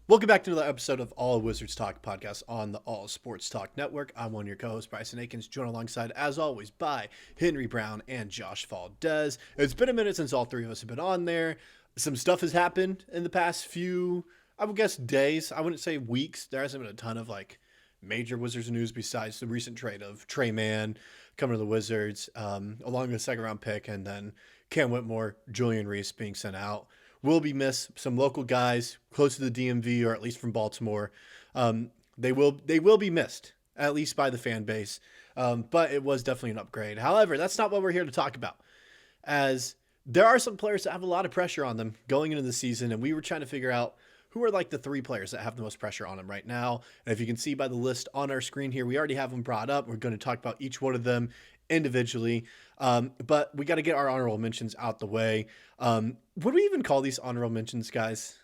Welcome back to another episode of All Wizards Talk podcast on the All Sports Talk Network. I'm one of your co-hosts, Bryson Akins, joined alongside, as always, by Henry Brown and Josh Valdez. It's been a minute since all three of us have been on there. Some stuff has happened in the past few, I would guess, days. I wouldn't say weeks. There hasn't been a ton of major Wizards news besides the recent trade of Trey Mann coming to the Wizards, along with a second round pick, and then Cam Whitmore, Julian Reese being sent out. Will be missed. Some local guys close to the DMV, or at least from Baltimore, they will be missed, at least by the fan base. But it was definitely an upgrade. However, that's not what we're here to talk about, as there are some players that have a lot of pressure on them going into the season, and we were trying to figure out who are the three players that have the most pressure on them right now. And if you can see by the list on our screen here, we already have them brought up. We're going to talk about each one of them individually. But we got to get our honorable mentions out the way. Would we even call these honorable mentions, guys?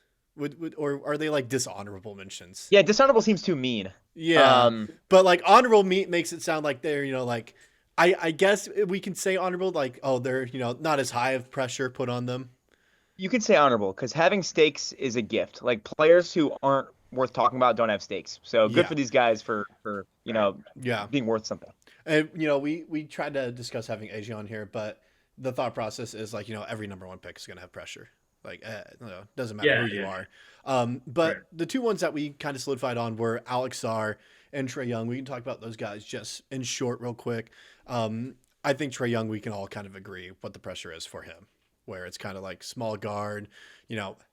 Or are they dishonorable mentions? Yeah, dishonorable seems too mean. Yeah. But honorable makes it sound like they're, I guess we can say honorable, they're, not as high of pressure put on them. You could say honorable because having stakes is a gift. Like players who aren't worth talking about don't have stakes. So good for these guys for being worth something. And we tried to discuss having AJ on here, but the thought process is every number one pick is going to have pressure. Doesn't matter who you are. But the two ones that we kind of solidified on were Alex Sarr and Trae Young. We can talk about those guys just in short, real quick. I think Trae Young, we can all kind of agree what the pressure is for him, where it's kind of like small guard,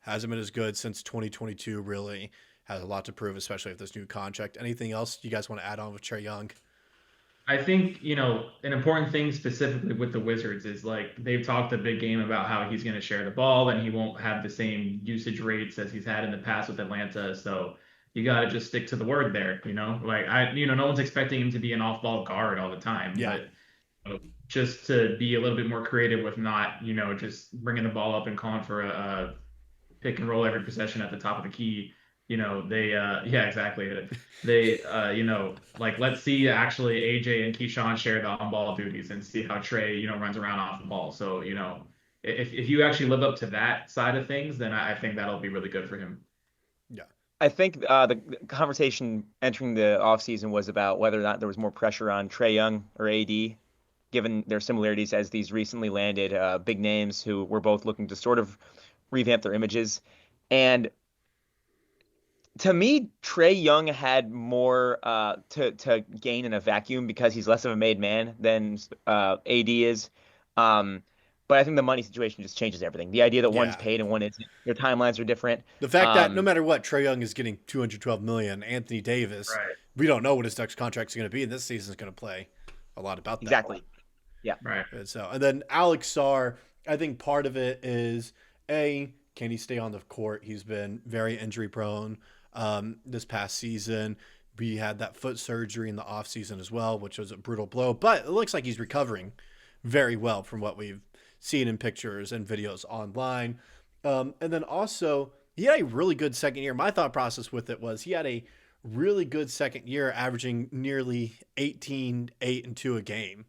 hasn't been as good since 2022, really has a lot to prove, especially with this new contract. Anything else you guys want to add on with Trae Young? I think, an important thing specifically with the Wizards is they've talked a big game about how he's going to share the ball and he won't have the same usage rates as he's had in the past with Atlanta. So you got to just stick to the word there, no one's expecting him to be an off-ball guard all the time. Yeah. But just to be a little bit more creative with not, just bringing the ball up and calling for a pick and roll every possession at the top of the key. Yeah, exactly. They, let's see actually AJ and Keyshawn share the on-ball duties and see how Trae, runs around off the ball. So, if you actually live up to that side of things, then I think that'll be really good for him. Yeah. I think the conversation entering the offseason was about whether or not there was more pressure on Trae Young or AD, given their similarities as these recently landed big names who were both looking to sort of revamp their images. And to me, Trae Young had more to gain in a vacuum because he's less of a made man than AD is. But I think the money situation just changes everything. The idea that one's paid and one isn't, their timelines are different. The fact that no matter what, Trae Young is getting $212 million. Anthony Davis, we don't know what his next contract is going to be, and this season is going to play a lot about that. Exactly. Yeah. Right. And then Alex Sarr, I think part of it is can he stay on the court? He's been very injury prone. This past season, we had that foot surgery in the off season as well, which was a brutal blow, but it looks like he's recovering very well from what we've seen in pictures and videos online. And then also he had a really good second year. My thought process with it was he had a really good second year, averaging nearly 18, 8 and 2 a game,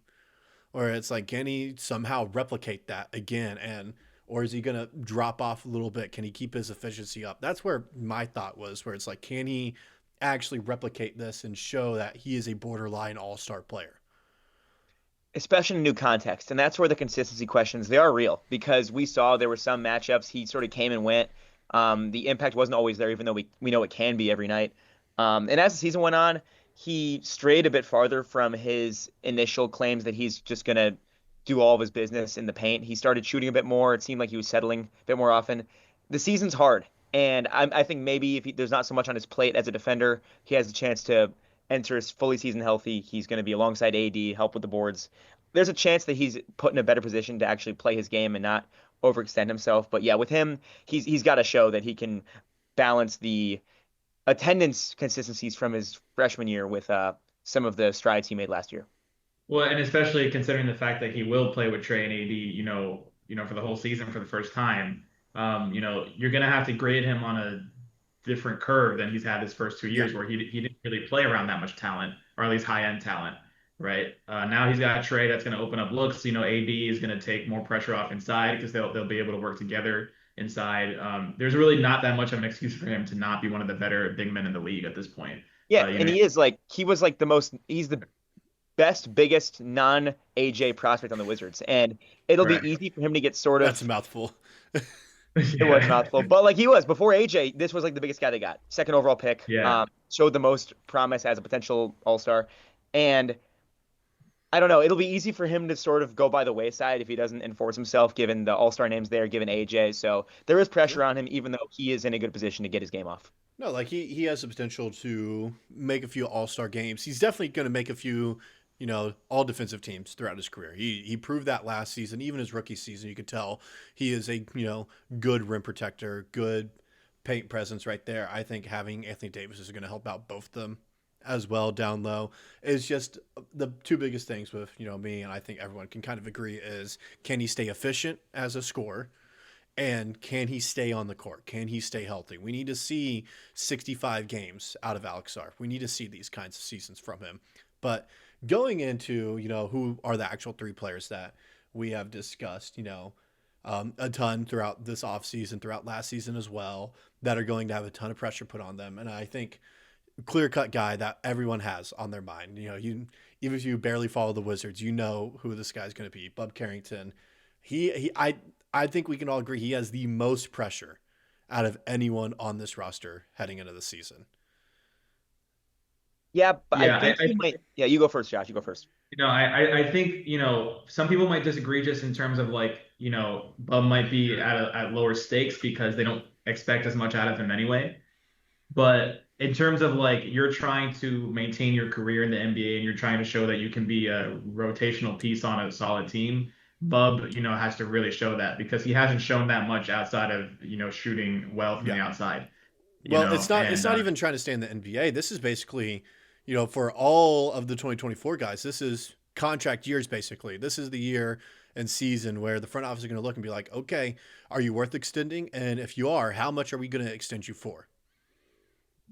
or it's can he somehow replicate that again? Or is he going to drop off a little bit? Can he keep his efficiency up? That's where my thought was, where it's can he actually replicate this and show that he is a borderline all-star player? Especially in a new context. And that's where the consistency questions, they are real because we saw there were some matchups he sort of came and went. The impact wasn't always there, even though we know it can be every night. And as the season went on, he strayed a bit farther from his initial claims that he's just going to do all of his business in the paint. He started shooting a bit more. It seemed like he was settling a bit more often. The season's hard, and I think maybe if there's not so much on his plate as a defender, he has a chance to enter his fully season healthy. He's going to be alongside AD, help with the boards. There's a chance that he's put in a better position to actually play his game and not overextend himself. But yeah, with him, he's got to show that he can balance the attendance consistencies from his freshman year with some of the strides he made last year. Well, and especially considering the fact that he will play with Trae and AD, for the whole season for the first time, you're going to have to grade him on a different curve than he's had his first 2 years, where he didn't really play around that much talent, or at least high-end talent, right? Now he's got Trae that's going to open up looks. AD is going to take more pressure off inside because they'll be able to work together inside. There's really not that much of an excuse for him to not be one of the better big men in the league at this point. Yeah, You and know, he was like he's the best, biggest non-AJ prospect on the Wizards. And it'll be correct. easy for him to get sort That's a of, mouthful. it was a Yeah, mouthful, but like he was before AJ, this was like the biggest guy they got. Second overall pick, yeah. showed the most promise as a potential all-star. And I don't know, it'll be easy for him to sort of go by the wayside if he doesn't enforce himself, given the all-star names there, given AJ. So there is pressure on him, even though he is in a good position to get his game off. No, like he has the potential to make a few all-star games. He's definitely going to make a few, all defensive teams throughout his career. He proved that last season, even his rookie season. You could tell he is a, good rim protector, good paint presence right there. I think having Anthony Davis is going to help out both of them as well down low. Is just the two biggest things with, me, and I think everyone can kind of agree is, can he stay efficient as a scorer? And can he stay on the court? Can he stay healthy? We need to see 65 games out of Alex Sarf. We need to see these kinds of seasons from him. But going into, who are the actual three players that we have discussed, a ton throughout this offseason, throughout last season as well, that are going to have a ton of pressure put on them. And I think clear-cut guy that everyone has on their mind. Even if you barely follow the Wizards, you know who this guy's going to be. Bub Carrington. I think we can all agree he has the most pressure out of anyone on this roster heading into the season. Yeah, but Yeah, I think he might. Yeah, you go first, Josh. You go first. I think, some people might disagree just in terms of like, Bub might be at lower stakes because they don't expect as much out of him anyway. But in terms of like you're trying to maintain your career in the NBA and you're trying to show that you can be a rotational piece on a solid team, Bub, has to really show that because he hasn't shown that much outside of, shooting well from Yeah. the outside. Well, it's not. It's And not even trying to stay in the NBA. This is basically, for all of the 2024 guys, this is contract years. Basically, this is the year and season where the front office is going to look and be like, okay, are you worth extending? And if you are, how much are we going to extend you for?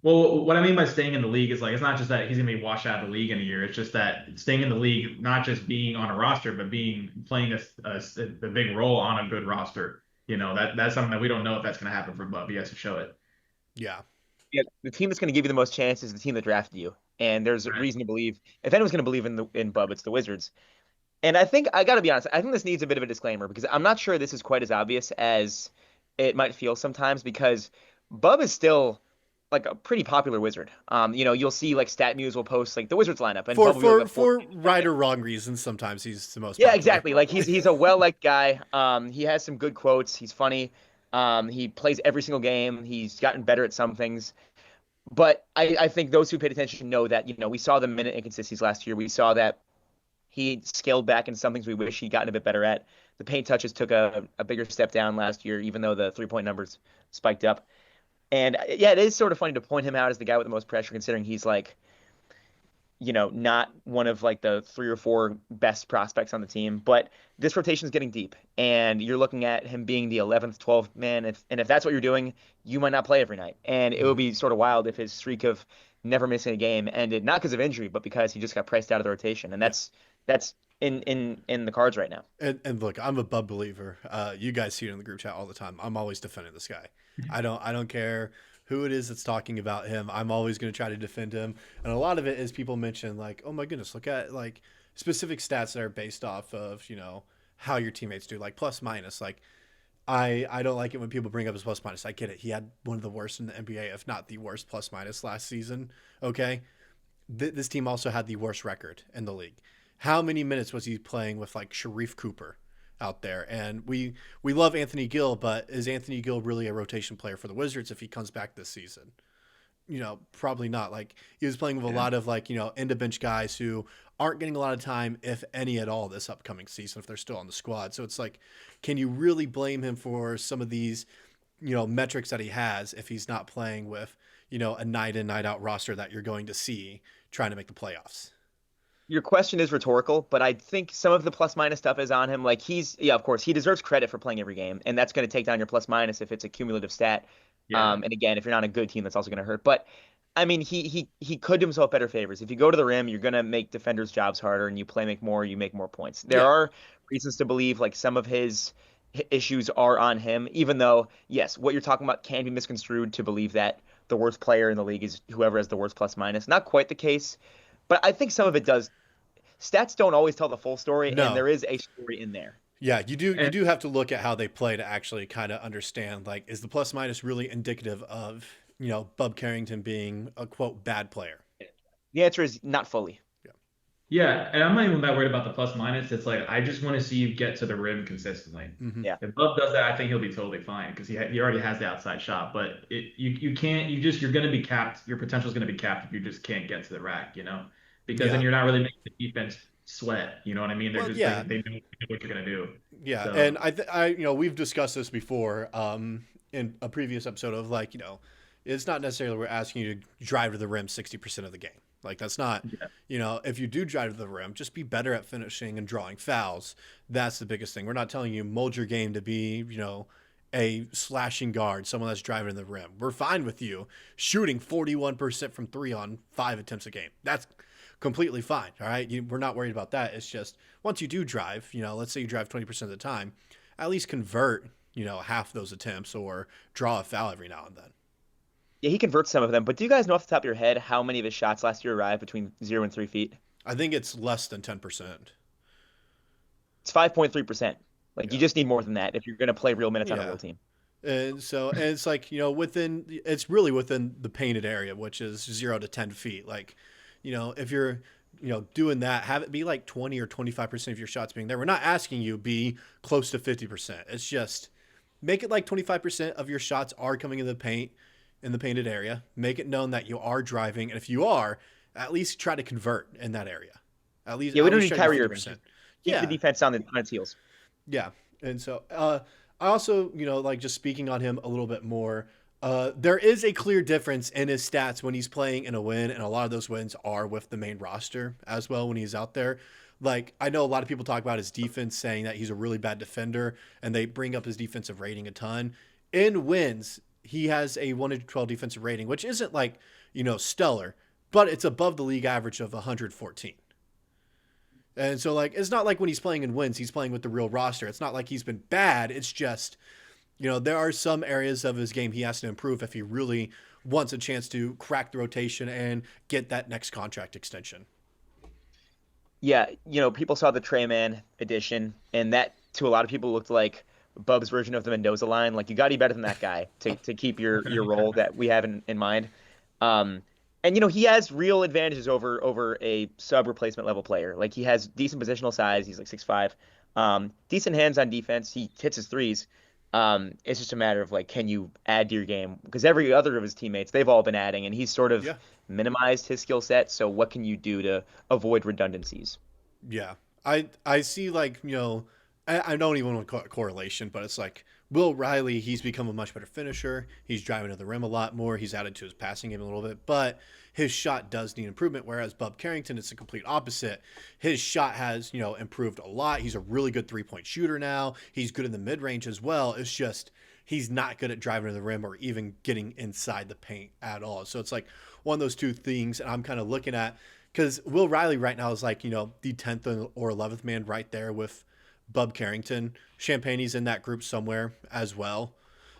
well, what I mean by staying in the league is like it's not just that he's gonna be washed out of the league in a year. It's just that staying in the league, not just being on a roster, but playing a big role on a good roster. That's something that we don't know if that's gonna happen for Bub. He has to show it. Yeah. Yeah, the team that's going to give you the most chance is the team that drafted you. And there's a Right. reason to believe, if anyone's going to believe in Bub, it's the Wizards. And I think I got to be honest, I think this needs a bit of a disclaimer because I'm not sure this is quite as obvious as it might feel sometimes because Bub is still like a pretty popular Wizard. You'll see like StatMuse will post like the Wizards lineup and For Bub will be like for right or wrong reasons, sometimes he's the most yeah, popular. exactly. Like he's a well-liked guy. He has some good quotes. He's funny. He plays every single game. He's gotten better at some things. But I think those who paid attention know that, we saw the minute inconsistencies last year. We saw that he scaled back in some things we wish he'd gotten a bit better at. The paint touches took a bigger step down last year, even though the three-point numbers spiked up. And yeah, it is sort of funny to point him out as the guy with the most pressure, considering he's like, not one of like the three or four best prospects on the team. But this rotation is getting deep, and you're looking at him being the 11th, 12th man. If that's what you're doing, you might not play every night. And it would be sort of wild if his streak of never missing a game ended not because of injury, but because he just got priced out of the rotation. And that's in the cards right now. And look, I'm a Bub believer. You guys see it in the group chat all the time. I'm always defending this guy. I don't care who it is that's talking about him. I'm always going to try to defend him. And a lot of it is people mention like, oh my goodness, look at like specific stats that are based off of, how your teammates do, like plus minus. Like I don't like it when people bring up his plus minus. I get it. He had one of the worst in the NBA, if not the worst plus minus last season. Okay. This team also had the worst record in the league. How many minutes was he playing with like Sharif Cooper out there? And we love Anthony Gill, but is Anthony Gill really a rotation player for the Wizards if he comes back this season? Probably not. Like he was playing with a lot of like, end of bench guys who aren't getting a lot of time, if any at all, this upcoming season, if they're still on the squad. So it's like, can you really blame him for some of these, metrics that he has if he's not playing with, a night in, night out roster that you're going to see trying to make the playoffs? Your question is rhetorical, but I think some of the plus minus stuff is on him. Like of course, he deserves credit for playing every game, and that's going to take down your plus minus if it's a cumulative stat. Yeah. And again, if you're not a good team, that's also going to hurt. But I mean, he could do himself better favors. If you go to the rim, you're going to make defenders' jobs harder, and you make more points. There are reasons to believe like some of his issues are on him, even though, yes, what you're talking about can be misconstrued to believe that the worst player in the league is whoever has the worst plus minus. Not quite the case, but I think some of it does. Stats don't always tell the full story, and No. there is a story in there. Yeah, you And do have to look at how they play to actually kind of understand, like, is the plus minus really indicative of, Bub Carrington being a quote bad player? The answer is not fully. Yeah. yeah, and I'm not even that worried about the plus minus. It's like I just want to see you get to the rim consistently. Hmm. Yeah. If Love does that, I think he'll be totally fine because he already has the outside shot. But you can't you're going to be capped. Your potential is going to be capped if you just can't get to the rack, because then Yeah. you're not really making the defense sweat. You know what I mean? They're Well, just yeah. they know what you're going to do. Yeah, So and we've discussed this before in a previous episode of, like, it's not necessarily we're asking you to drive to the rim 60% of the game. Like, that's not, yeah, if you do drive to the rim, just be better at finishing and drawing fouls. That's the biggest thing. We're not telling you mold your game to be, a slashing guard, someone that's driving to the rim. We're fine with you shooting 41% from 3 on 5 attempts a game. That's completely fine. All right. We're not worried about that. It's just once you do drive, let's say you drive 20% of the time, at least convert, half those attempts or draw a foul every now and then. Yeah, he converts some of them, but do you guys know off the top of your head how many of his shots last year arrived between 0 and 3 feet? I think it's less than 10%. It's 5.3%. Like, you Yeah. just need more than that if you're going to play real minutes on a Yeah. real team. And it's like, it's really within the painted area, which is 0 to 10 feet. Like, if you're, doing that, have it be like 20 or 25% of your shots being there. We're not asking you be close to 50%. It's just make it like 25% of your shots are coming in the paint, in the painted area. Make it known that you are driving. And if you are, at least try to convert in that area. Yeah, we At don't least need try to do Kyrie Irving. 50%. Keep the Yeah. defense on its heels. Yeah. And so I also, like, just speaking on him a little bit more, there is a clear difference in his stats when he's playing in a win, and a lot of those wins are with the main roster as well when he's out there. Like, I know a lot of people talk about his defense, saying that he's a really bad defender, and they bring up his defensive rating a ton. In wins, he has a 1 to 12 defensive rating, which isn't like, stellar, but it's above the league average of 114. And so, like, it's not like when he's playing in wins, he's playing with the real roster. It's not like he's been bad. It's just, there are some areas of his game he has to improve if he really wants a chance to crack the rotation and get that next contract extension. Yeah, people saw the Trey Man edition, and that to a lot of people looked like Bub's version of the Mendoza line. Like, you got to be better than that guy to keep your role that we have in mind. And he has real advantages over a sub replacement level player. Like, he has decent positional size. He's like 6'5". Decent hands on defense. He hits his threes. It's just a matter of, like, can you add to your game? Because every other of his teammates, they've all been adding, and he's sort of Yeah. minimized his skill set. So what can you do to avoid redundancies? Yeah. I see, like, I don't even want to call it correlation, but it's like Will Riley, he's become a much better finisher. He's driving to the rim a lot more. He's added to his passing game a little bit, but his shot does need improvement. Whereas Bub Carrington, it's the complete opposite. His shot has, improved a lot. He's a really good 3-point shooter now. He's good in the mid range as well. It's just he's not good at driving to the rim or even getting inside the paint at all. So it's like one of those two things. And I'm kind of looking at, because Will Riley right now is like, the 10th or 11th man right there with Bub Carrington. Champagne's in that group somewhere as well.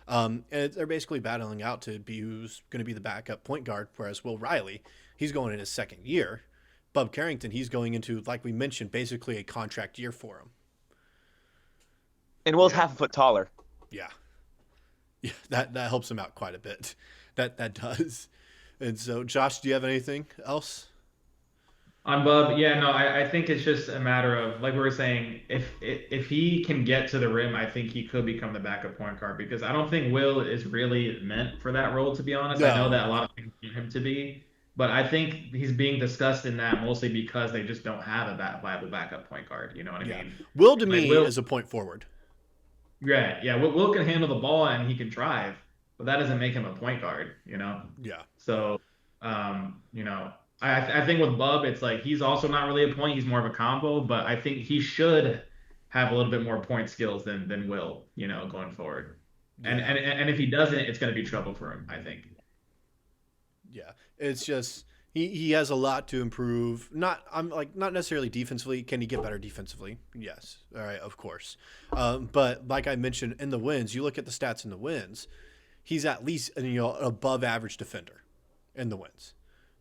And they're basically battling out to be who's going to be the backup point guard, whereas Will Riley, he's going in his second year. Bub Carrington, he's going into, like we mentioned, basically a contract year for him. And Will's Yeah. half a foot taller. Yeah. Yeah, that helps him out quite a bit. That does. And so, Josh, do you have anything else? on Bub, yeah, no, I think it's just a matter of, like we were saying, if he can get to the rim, I think he could become the backup point guard because I don't think Will is really meant for that role, to be honest. I know No. that a lot of people want him to be, but I think he's being discussed in that mostly because they just don't have a viable backup point guard. You know what I Yeah. mean? Will to Like me Will, is a point forward. yeah. Will can handle the ball and he can drive, but that doesn't make him a point guard. Yeah. So, I think with Bub, it's like he's also not really a point. He's more of a combo, but I think he should have a little bit more point skills than Will, going forward. And Yeah. and if he doesn't, it's going to be trouble for him, I think. Yeah. It's just He has a lot to improve. Not necessarily defensively. Can he get better defensively? Yes. All right, of course. But like I mentioned in the wins, you look at the stats in the wins. He's at least above average defender in the wins.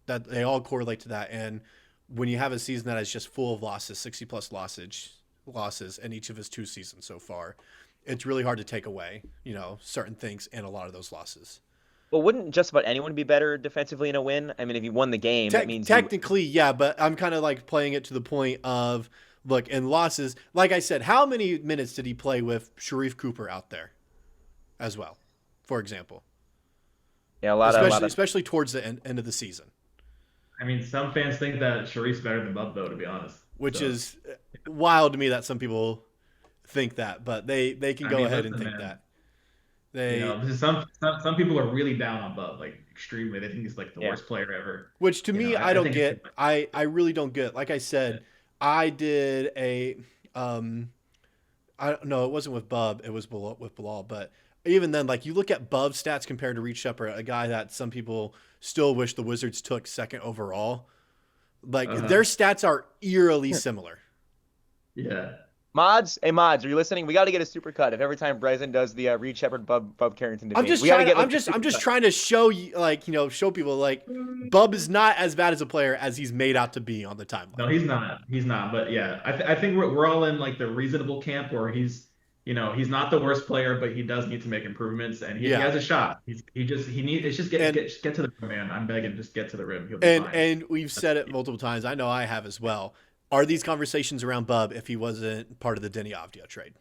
That they all correlate to that. And when you have a season that is just full of losses, 60+ losses in each of his 2 seasons so far, it's really hard to take away certain things and a lot of those losses. Well, wouldn't just about anyone be better defensively in a win? I mean, if you won the game, that means technically, yeah, but I'm kind of like playing it to the point of, look, in losses, like I said, how many minutes did he play with Sharif Cooper out there as well, for example? Yeah, especially towards the end of the season. I mean, some fans think that Sharif's better than Bub, though, to be honest. Which is wild to me that some people think that, but they can go ahead and think that. Some people are really down on Bub, like extremely. They think he's like the worst player ever. Which to me, I don't get. I really don't get. Like I said, I did a I don't know. It wasn't with Bub. It was with Bilal. But even then, like you look at Bub's stats compared to Reed Shepherd, a guy that some people still wish the Wizards took second overall. Like their stats are eerily similar. Yeah. Mods, are you listening? We got to get a super cut if every time Bryson does the Reed Shepherd Bub Carrington debate. I'm just trying to show you, show people like Bub is not as bad as a player as he's made out to be on the timeline. No, he's not. He's not. But yeah, I think we're all in like the reasonable camp where he's not the worst player, but he does need to make improvements, and he has a shot. Get to the rim, man. I'm begging, just get to the rim. He'll be fine. And we've said it multiple times. I know I have as well. Are these conversations around Bub if he wasn't part of the Denny Avdia trade?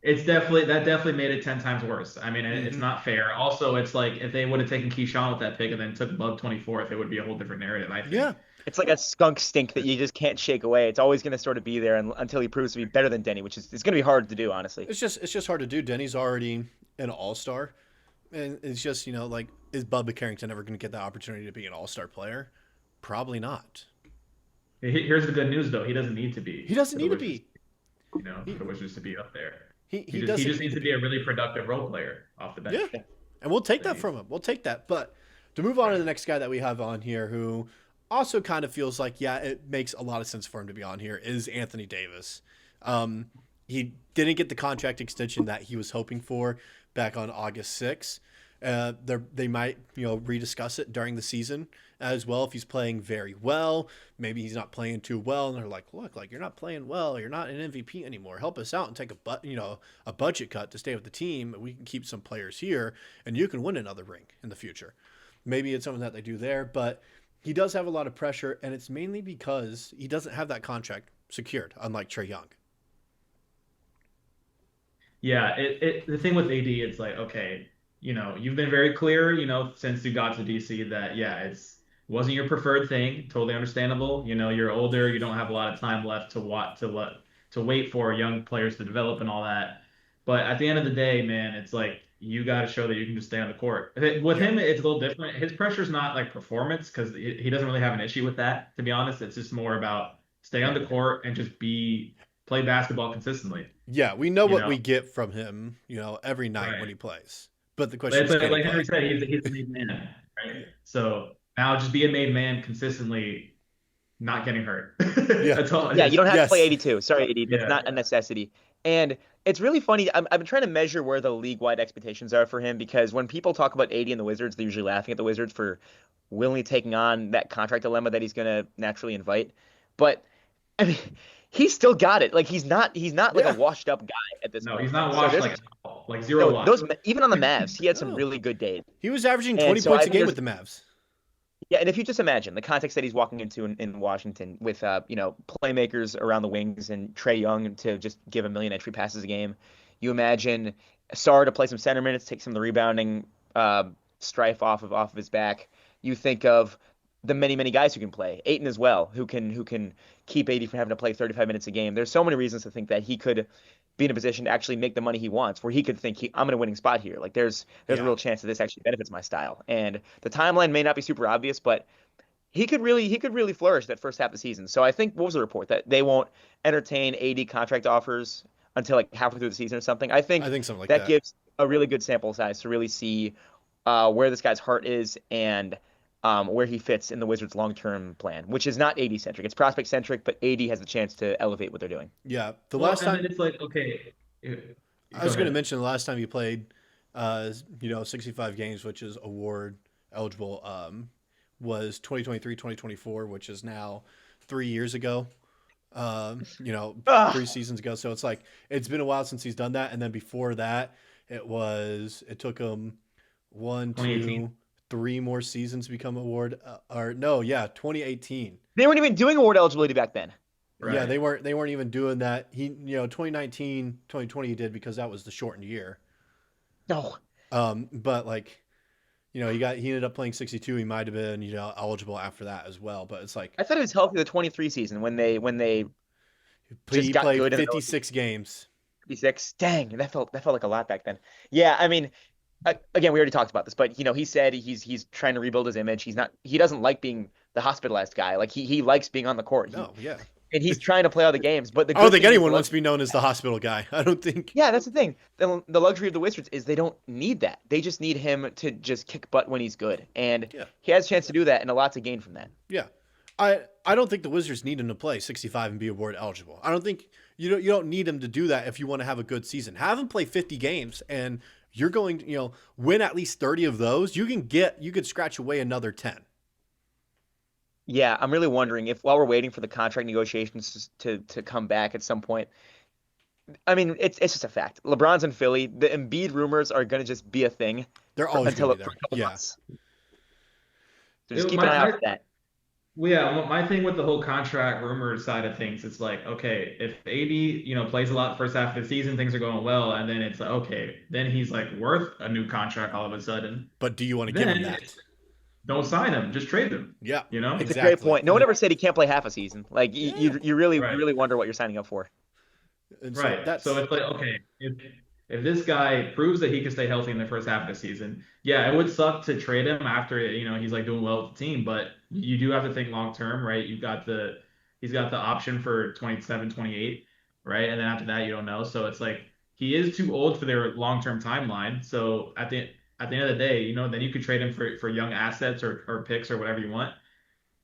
That definitely made it 10 times worse. I mean, it's not fair. Also, it's like if they would have taken Keyshawn with that pick and then took Bub 24th, it would be a whole different narrative, I think. Yeah. It's like a skunk stink that you just can't shake away. It's always going to sort of be there until he proves to be better than Denny, which is it's going to be hard to do, honestly. It's just hard to do. Denny's already an all-star. And it's just, is Bubba Carrington ever going to get the opportunity to be an all-star player? Probably not. Here's the good news, though. He doesn't need to be. He doesn't need to be. For the Wizards to be up there. He just needs to be a really productive role player off the bench. Yeah, and we'll take that from him. We'll take that. But to move on to the next guy that we have on here who also kind of feels like, it makes a lot of sense for him to be on here is Anthony Davis. He didn't get the contract extension that he was hoping for back on August 6th. They might, rediscuss it during the season as well. If he's playing very well, maybe he's not playing too well. And they're like, look, you're not playing well. You're not an MVP anymore. Help us out and take a budget cut to stay with the team. We can keep some players here and you can win another ring in the future. Maybe it's something that they do there, but he does have a lot of pressure, and it's mainly because he doesn't have that contract secured, unlike Trae Young. Yeah, the thing with AD, it's like, okay, you've been very clear, since you got to DC that, it wasn't your preferred thing. Totally understandable. You're older. You don't have a lot of time left to wait for young players to develop and all that. But at the end of the day, man, it's like you got to show that you can just stay on the court. With him, it's a little different. His pressure's not like performance because he doesn't really have an issue with that, to be honest. It's just more about stay on the court and just play basketball consistently. Yeah, we know what we get from him, every night when he plays. But the question is, like Henry said, he's a made man, right? So now just be a made man consistently, not getting hurt. That's all. Yeah, you don't have to play 82. Sorry, 80. That's not a necessity. And it's really funny. I've been trying to measure where the league-wide expectations are for him because when people talk about 80 and the Wizards, they're usually laughing at the Wizards for willingly taking on that contract dilemma that he's going to naturally invite. But I mean, he's still got it. Like he's not like a washed up guy at this point. No, he's not washed like zero wash. Even on the Mavs, he had some really good days. He was averaging 20 points a game with the Mavs. Yeah, and if you just imagine the context that he's walking into in Washington with playmakers around the wings and Trae Young to just give 1 million entry passes a game, you imagine Sarr to play some center minutes, take some of the rebounding strife off of his back. You think of the many guys who can play, Ayton as well, who can keep 80 from having to play 35 minutes a game. There's so many reasons to think that he could be in a position to actually make the money he wants, where he could think I'm in a winning spot here. Like there's a real chance that this actually benefits my style. And the timeline may not be super obvious, but he could really flourish that first half of the season. So I think what was the report that they won't entertain 80 contract offers until like halfway through the season or something? I think something like that gives a really good sample size to really see where this guy's heart is and where he fits in the Wizards' long-term plan, which is not AD centric. It's prospect centric, but AD has the chance to elevate what they're doing. Yeah. Well, and then it's like, okay, I go was going to ahead. mention the last time he played, 65 games, which is award eligible, was 2023, 2024, which is now 3 years ago. 3 Ah, seasons ago. So it's like it's been a while since he's done that. And then before that, it took him one, 2018. two, 3 more seasons to become award. Or no, yeah, 2018. they weren't even doing award eligibility back then. Yeah, Right. they weren't even doing that. 2019, 2020 he did because that was the shortened year. No, But like, he ended up playing 62. He might have been, eligible after that as well. But it's like I thought it was healthy the 23 season when they just he got played good in the middle of 56 games. 56. Dang, that felt like a lot back then. Yeah, I mean, again, we already talked about this, but he said he's trying to rebuild his image. He doesn't like being the hospitalized guy. Like he likes being on the court. No, yeah. And he's trying to play all the games. But the I don't good think thing is anyone wants to be known as the hospital guy. I don't think. yeah, that's the thing. The luxury of the Wizards is they don't need that. They just need him to just kick butt when he's good, and Yeah, he has a chance to do that, and a lot to gain from that. yeah. I don't think the Wizards need him to play 65 and be award eligible. I don't think you don't need him to do that if you want to have a good season. Have him play 50 games, and you're going to win at least 30 of those. You could scratch away another 10. Yeah, I'm really wondering if while we're waiting for the contract negotiations to come back at some point. I mean, it's just a fact. LeBron's in Philly. The Embiid rumors are going to just be a thing They're always until going to be for there. a couple Yeah, months. So just keep an My, eye out my for that. Well, yeah, my thing with the whole contract rumors side of things, it's like, okay, if AD, plays a lot first half of the season, things are going well, and then it's like, okay, then he's like worth a new contract all of a sudden. but do you want to give him Then that? don't sign him, just trade him. Yeah, You know? It's a great exactly. point. No one ever said he can't play half a season. Like you, Yeah, you, you really, you Right. really wonder what you're signing up for. and so Right. So that's it's like, okay, if this guy proves that he can stay healthy in the first half of the season, yeah, it would suck to trade him after, he's like doing well with the team, but you do have to think long term, right? He's got the option for 27, 28, right? And then after that, you don't know. So it's like he is too old for their long-term timeline. So at the end of the day, then you could trade him for young assets or picks or whatever you want.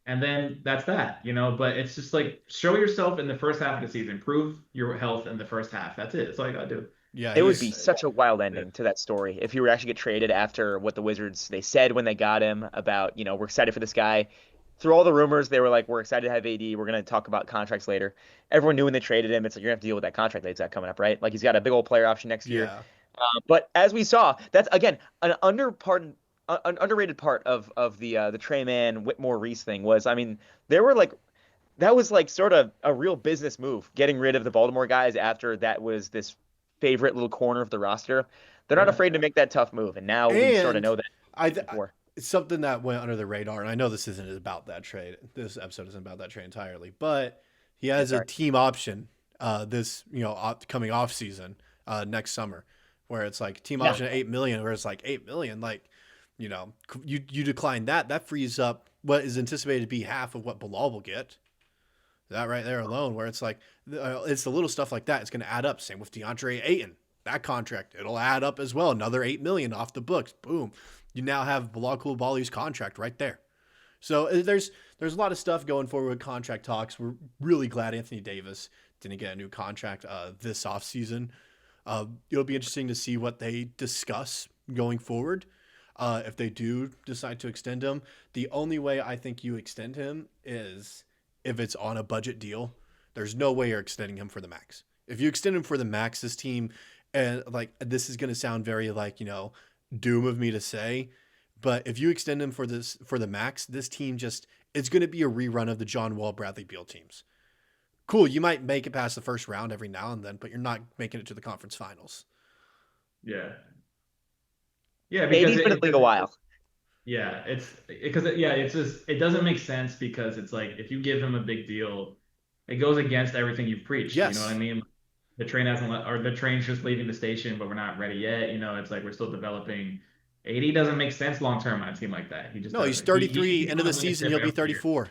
And then that's that. But it's just like show yourself in the first half of the season, prove your health in the first half. That's it. That's all you gotta do. yeah. It would be He's such a wild Yeah. ending to that story if he were actually get traded after what the Wizards they said when they got him about, we're excited for this guy. Through all the rumors, they were like, we're excited to have AD. We're going to talk about contracts later. Everyone knew when they traded him. It's like, you're going to have to deal with that contract that's coming up, right? Like, he's got a big old player option next year. yeah. But as we saw, that's, again, an underrated part of the Trey Man, Whitmore, Reese thing was, I mean, there were like, that was like sort of a real business move, getting rid of the Baltimore guys after that was this favorite little corner of the roster. They're not Yeah. afraid to make that tough move. And now we sort of And know that I th- before. it's something that went under the radar, and I know this isn't about that trade. This episode isn't about that trade entirely, but he has a Sorry. team option this coming off season next summer, where it's like team Yeah. option at 8 million, where it's like 8 million, like you decline that frees up what is anticipated to be half of what Bilal will get. That right there alone, where it's like it's the little stuff like that. It's going to add up. Same with DeAndre Ayton. That contract, it'll add up as well. Another 8 million off the books. Boom. You now have Bilal Coulibaly's contract right there. So there's a lot of stuff going forward with contract talks. We're really glad Anthony Davis didn't get a new contract this offseason. It'll be interesting to see what they discuss going forward. If they do decide to extend him, the only way I think you extend him is if it's on a budget deal. There's no way you're extending him for the max. If you extend him for the max, this team, and like this is going to sound very like doom of me to say, but if you extend him for the max, this team it's going to be a rerun of the John Wall, Bradley Beal teams. Cool, you might make it past the first round every now and then, but you're not making it to the conference finals. Yeah. Yeah, because AD's been in the league a while. yeah, it's just it doesn't make sense because it's like if you give him a big deal, it goes against everything you've preached. You know what I Yes. mean? The train hasn't or the train's just leaving the station, but we're not ready yet. It's like we're still developing. AD doesn't make sense long term on a team like that. He just No, he's doesn't. He should 33. be End of trying the to win a season, chip he'll be every year. 34.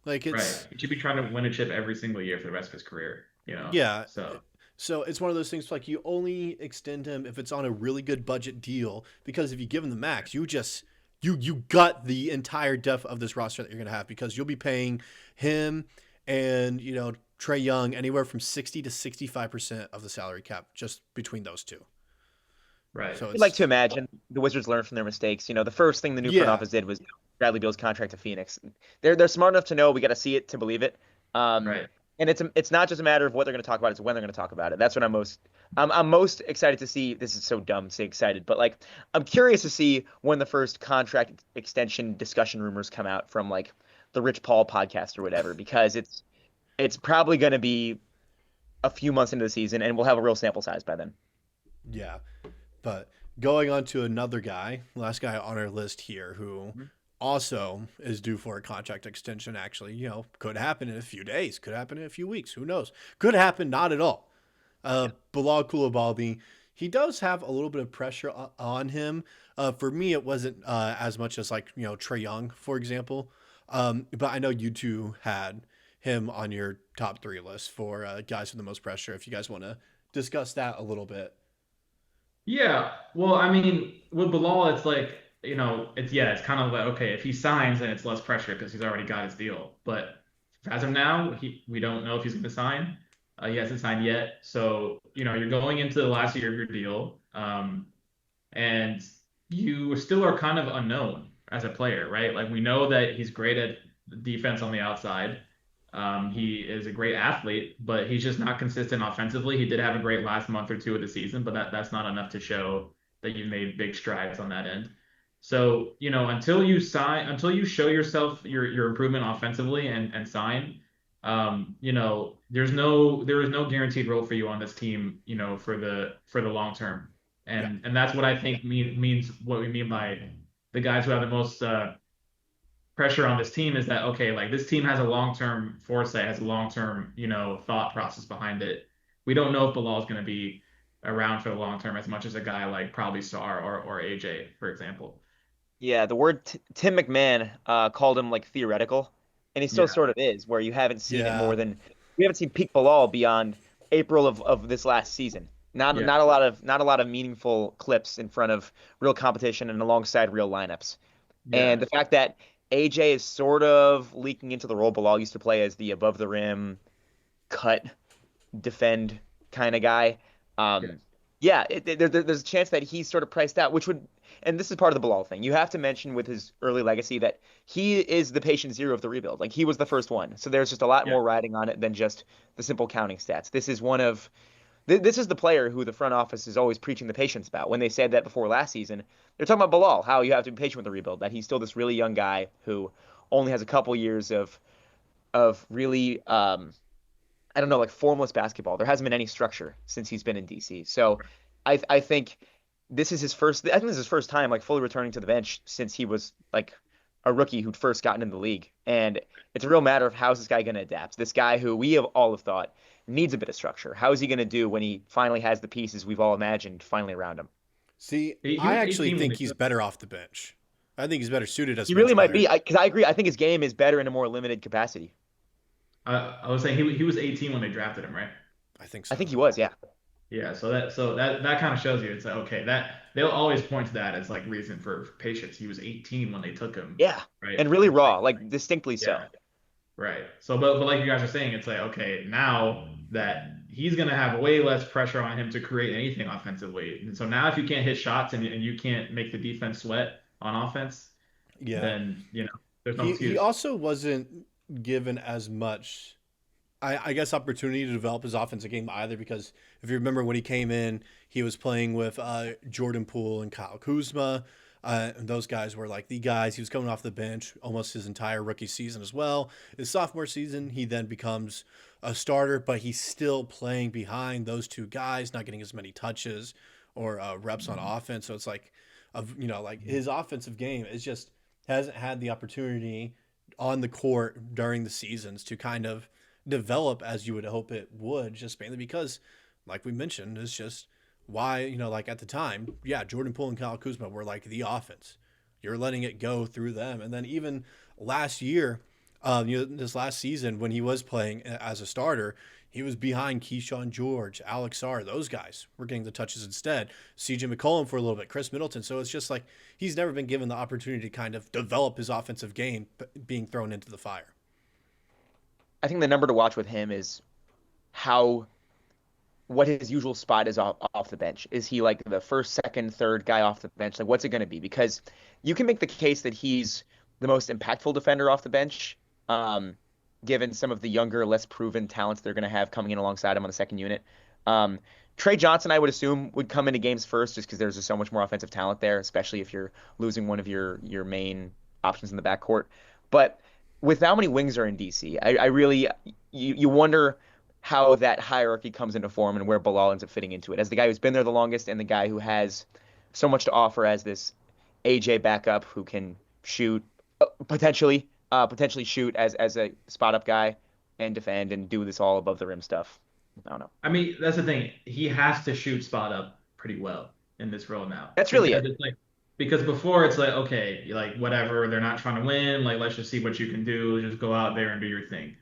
Like Right. He should be trying to win a chip every single year for the rest of his career. yeah. So So it's one of those things like you only extend him if it's on a really good budget deal because if you give him the max, you got the entire depth of this roster that you're going to have, because you'll be paying him and, Trae Young anywhere from 60 to 65% of the salary cap just between those two. Right. So I'd like to it's, imagine the Wizards learned from their mistakes. The first thing the new front yeah, office did was Bradley Beal's contract to Phoenix. They're smart enough to know we got to see it to believe it. Um, Right. and it's not just a matter of what they're going to talk about; it's when they're going to talk about it. That's what I'm most excited to see. This is so dumb to say excited, but like I'm curious to see when the first contract extension discussion rumors come out from like the Rich Paul podcast or whatever, because it's probably going to be a few months into the season, and we'll have a real sample size by then. yeah. But going on to another guy, last guy on our list here, who also is due for a contract extension. Actually, could happen in a few days, could happen in a few weeks. Who knows? Could happen not at all. Bilal Coulibaly, he does have a little bit of pressure on him. For me, it wasn't as much as like Trae Young, for example. But I know you two had him on your top 3 list for guys with the most pressure. If you guys want to discuss that a little bit. Yeah. Well, I mean, with Bilal, it's like, it's kind of like, okay, if he signs, then it's less pressure because he's already got his deal. But as of now, we don't know if he's going to sign. He hasn't signed yet. So, you're going into the last year of your deal. And you still are kind of unknown as a player, right? Like we know that he's great at defense on the outside. He is a great athlete, but he's just not consistent offensively. He did have a great last month or two of the season, but that's not enough to show that you've made big strides on that end. So, until you sign, until you show yourself your improvement offensively and sign, there is no guaranteed role for you on this team, for the long term. Yeah. And that's what I think means what we mean by the guys who have the most pressure on this team is that, okay, like this team has a long-term foresight, has a long-term, thought process behind it. We don't know if Bilal is going to be around for the long term as much as a guy like probably Sar or AJ, for example. Yeah, the word Tim McMahon called him like theoretical, and he still Yeah. sort of is, where you haven't seen it Yeah. more than we haven't seen peak Bilal beyond April of this last season. Not Yeah. not a lot of meaningful clips in front of real competition and alongside real lineups. And Yeah. the fact that AJ is sort of leaking into the role Bilal used to play as the above the rim cut defend kind of guy. Yeah. Um, yeah, there's a chance that he's sort of priced out, which would, and this is part of the Bilal thing. You have to mention with his early legacy that he is the patient zero of the rebuild. Like he was the first one, so there's just a lot Yeah. more riding on it than just the simple counting stats. This is one of, this is the player who the front office is always preaching the patience about. When they said that before last season, they're talking about Bilal, how you have to be patient with the rebuild, that he's still this really young guy who only has a couple years of really I don't know, like formless basketball. There hasn't been any structure since he's been in DC. So I think this is his first. I think this is his first time like fully returning to the bench since he was like a rookie who'd first gotten in the league. And it's a real matter of how's this guy going to adapt. This guy who we have all have thought needs a bit of structure. How is he going to do when he finally has the pieces we've all imagined finally around him? See, He I was actually 18 when think they he's took better off the bench. I think he's better suited as He a really bench might player. be, because I agree. I think his game is better in a more limited capacity. I was saying he was 18 when they drafted him, right? I think I so. think he was, yeah. Yeah, so that kind of shows you it's like okay, that they'll always point to that as like reason for patience. He was 18 when they took him, Yeah. right? And really raw, like distinctly so. Yeah, right. So but like you guys are saying, it's like okay, now that he's gonna have way less pressure on him to create anything offensively. And so now if you can't hit shots and you can't make the defense sweat on offense, Yeah. then there's no He excuse. also wasn't given as much, I guess, opportunity to develop his offensive game either, because if you remember when he came in, he was playing with Jordan Poole and Kyle Kuzma. And those guys were like the guys. He was coming off the bench almost his entire rookie season as well. His sophomore season, he then becomes a starter, but he's still playing behind those two guys, not getting as many touches or reps on offense. So it's like, like his offensive game is just hasn't had the opportunity on the court during the seasons to kind of develop as you would hope it would, just mainly because, like we mentioned, it's just why, like at the time, yeah, Jordan Poole and Kyle Kuzma were like the offense. You're letting it go through them. And then even last year, this last season when he was playing as a starter, He was behind Keyshawn George, Alex R. Those guys were getting the touches instead. CJ McCollum for a little bit, Chris Middleton. So it's just like he's never been given the opportunity to kind of develop his offensive game being thrown into the fire. I think the number to watch with him is what his usual spot is off the bench. Is he like the first, second, third guy off the bench? Like, what's it going to be? Because you can make the case that he's the most impactful defender off the bench, given some of the younger, less proven talents they're going to have coming in alongside him on the second unit. Trey Johnson, I would assume, would come into games first just because there's just so much more offensive talent there, especially if you're losing one of your main options in the backcourt. But with how many wings are in DC, I really you wonder how that hierarchy comes into form and where Bilal ends up fitting into it. As the guy who's been there the longest and the guy who has so much to offer as this AJ backup who can shoot, potentially shoot as a spot up guy and defend and do this all above the rim stuff. I don't know. I mean, that's the thing. He has to shoot spot up pretty well in this role now. That's really it. Because before it's like, okay, like whatever, they're not trying to win. Like, let's just see what you can do. Just go out there and do your thing.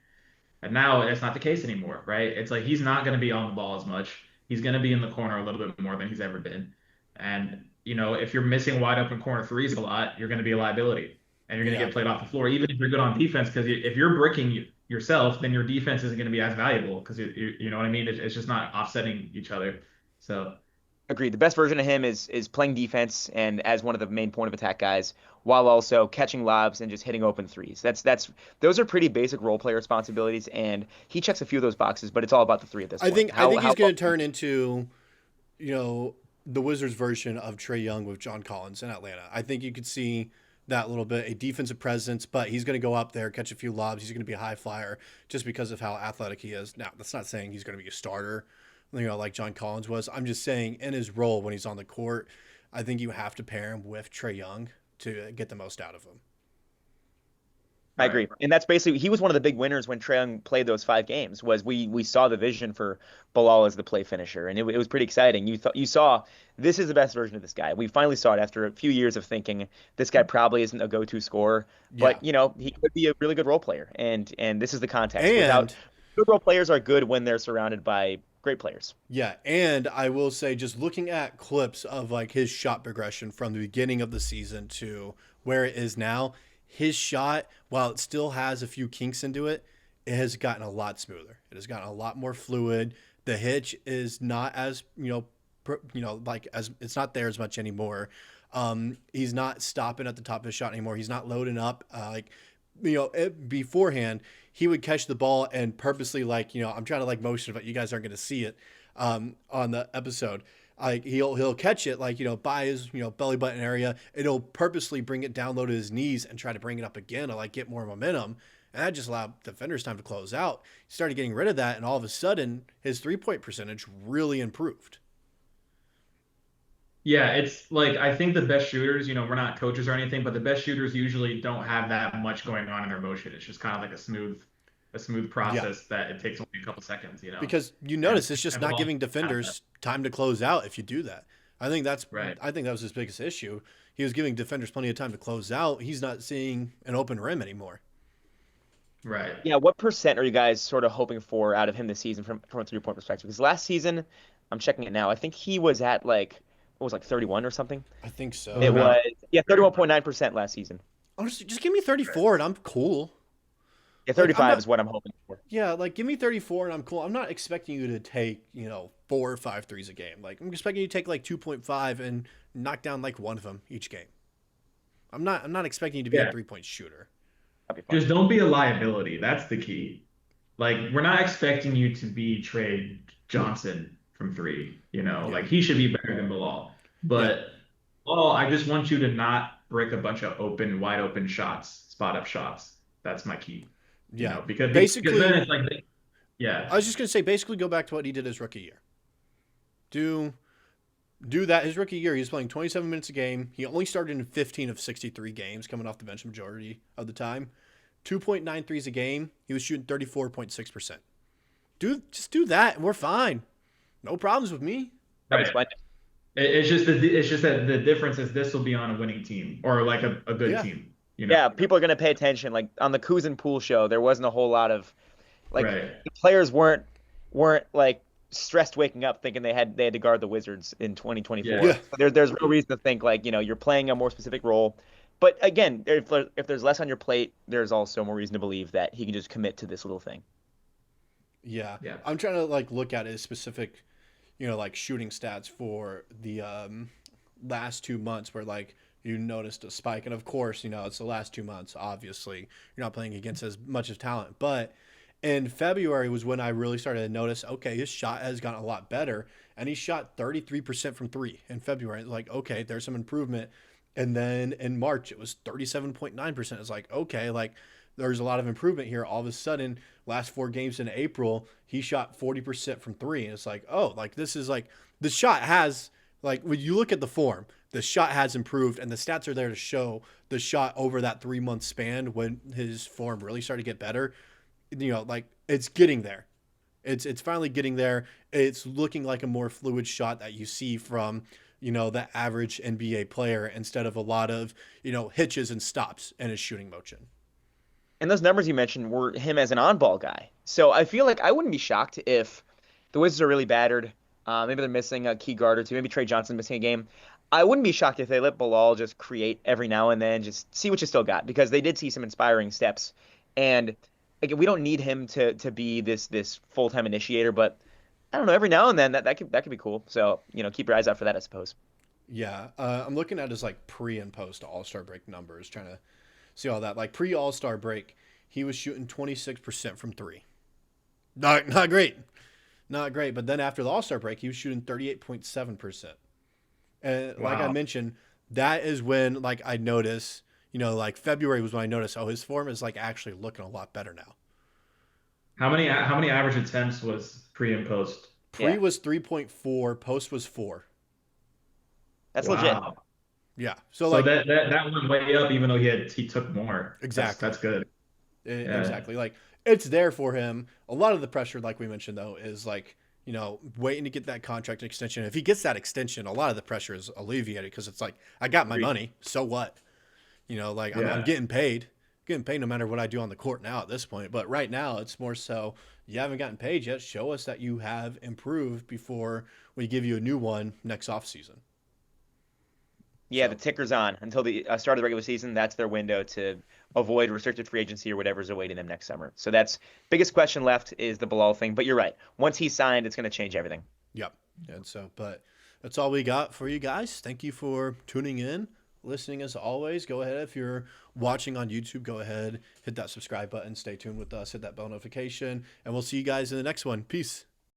And now it's not the case anymore, right? It's like he's not going to be on the ball as much. He's going to be in the corner a little bit more than he's ever been. And, if you're missing wide open corner threes a lot, you're going to be a liability. And you're going to get played off the floor, even if you're good on defense. Because if you're bricking yourself, then your defense isn't going to be as valuable. Because, you know what I mean? It's just not offsetting each other. So. Agreed. The best version of him is playing defense and as one of the main point of attack guys, while also catching lobs and just hitting open threes. Those are pretty basic role player responsibilities, and he checks a few of those boxes. But it's all about the three at this point. I think he's going to turn into, the Wizards version of Trae Young with John Collins in Atlanta. I think you could see that little bit, a defensive presence, but he's going to go up there, catch a few lobs. He's going to be a high flyer just because of how athletic he is. Now, that's not saying he's going to be a starter, like John Collins was. I'm just saying in his role when he's on the court, I think you have to pair him with Trae Young to get the most out of him. I agree. And that's basically, he was one of the big winners when Trae Young played those 5 games, was we saw the vision for Bilal as the play finisher. And it was pretty exciting. You saw, this is the best version of this guy. We finally saw it after a few years of thinking this guy probably isn't a go-to scorer, but he could be a really good role player. And this is the context. Good role players are good when they're surrounded by great players. Yeah, and I will say, just looking at clips of like his shot progression from the beginning of the season to where it is now, his shot, while it still has a few kinks into it, it has gotten a lot smoother. It has gotten a lot more fluid. The hitch is not as as it's not there as much anymore. He's not stopping at the top of his shot anymore. He's not loading up beforehand. He would catch the ball and purposely I'm trying to motion, but you guys aren't going to see it on the episode. He'll catch it by his belly button area, and he'll purposely bring it down low to his knees and try to bring it up again to get more momentum. And that just allowed defenders time to close out. He started getting rid of that, and all of a sudden his 3-point percentage really improved. Yeah, it's I think the best shooters, we're not coaches or anything, but the best shooters usually don't have that much going on in their motion. It's just kind of a smooth process that it takes only a couple seconds, Because you notice it's just not giving defenders time to close out if you do that. I think that's right. I think that was his biggest issue. He was giving defenders plenty of time to close out. He's not seeing an open rim anymore. Right. Yeah, what percent are you guys sort of hoping for out of him this season from a 3-point perspective? Because last season, I'm checking it now, I think he was at 31 or something? I think so. It was 31.9% last season. Honestly, just give me 34 and I'm cool. Yeah, 35 is what I'm hoping for. Yeah, give me 34 and I'm cool. I'm not expecting you to take, 4 or 5 threes a game. I'm expecting you to take 2.5 and knock down one of them each game. I'm not expecting you to be a 3-point shooter. Just don't be a liability. That's the key. We're not expecting you to be Trey Johnson from 3, he should be better than Bilal. But I just want you to not break a bunch of wide open shots, spot up shots. That's my key. Yeah, because then it's I was just gonna say, basically go back to what he did his rookie year. Do that his rookie year. He was playing 27 minutes a game. He only started in 15 of 63 games, coming off the bench majority of the time. 2.9 threes a game. He was shooting 34.6%. Just do that, and we're fine. No problems with me. Right. It's just that the difference is this will be on a winning team or a good team. Yeah, people are going to pay attention. On the Kuz and Pool show, there wasn't a whole lot of the players weren't weren't like stressed waking up thinking they had to guard the Wizards in 2024. Yeah. Yeah. So there's real reason to think like, you're playing a more specific role. But again, if there's less on your plate, there's also more reason to believe that he can just commit to this little thing. Yeah. Yeah. I'm trying to like look at his specific, like shooting stats for the last 2 months where like you noticed a spike. And of course, it's the last 2 months. Obviously, you're not playing against as much of talent. But in February was when I really started to notice, okay, his shot has gotten a lot better. And he shot 33% from three in February. Like, okay, there's some improvement. And then in March, it was 37.9%. It's like, okay, like there's a lot of improvement here. All of a sudden, last 4 games in April, he shot 40% from three. And it's like, oh, like this is like the shot has, like when you look at the form, the shot has improved and the stats are there to show the shot over that 3 month span when his form really started to get better. Like it's getting there. It's finally getting there. It's looking like a more fluid shot that you see from, the average NBA player instead of a lot of, hitches and stops in his shooting motion. And those numbers you mentioned were him as an on-ball guy. So I feel like I wouldn't be shocked if the Wizards are really battered. Maybe they're missing a key guard or two. Maybe Trey Johnson's missing a game. I wouldn't be shocked if they let Bilal just create every now and then, just see what you still got, because they did see some inspiring steps. And again, we don't need him to be this full-time initiator, but I don't know, every now and then that could be cool. So, keep your eyes out for that, I suppose. Yeah. I'm looking at his like pre and post All-Star break numbers, trying to see all that. Like pre All-Star break, he was shooting 26% from three. Not great. Not great. But then after the All-Star break, he was shooting 38.7%. And like I Wow. mentioned, that is when like I notice, like February was when I noticed, oh, his form is like actually looking a lot better now. How many average attempts was pre and post? Pre Yeah, was 3.4, post was 4. that's legit. Wow. Yeah. So So like that went way up, even though he took more. exactly. That's good. Yeah. Exactly. Like it's there for him. A lot of the pressure, like we mentioned, though, is like, waiting to get that contract extension. If he gets that extension, a lot of the pressure is alleviated because it's like, I got my Agreed. money. So what? Like I'm Yeah. getting paid no matter what I do on the court now at this point. But right now, it's more so you haven't gotten paid yet. Show us that you have improved before we give you a new one next offseason. Yeah, the So, ticker's on until the start of the regular season. That's their window to avoid restricted free agency or whatever's awaiting them next summer. So that's biggest question left is the Bilal thing. But you're right. Once he's signed, it's going to change everything. yep. And so, but that's all we got for you guys. Thank you for tuning in, listening as always. Go ahead, if you're watching on YouTube, go ahead, hit that subscribe button, stay tuned with us, hit that bell notification, and we'll see you guys in the next one. Peace.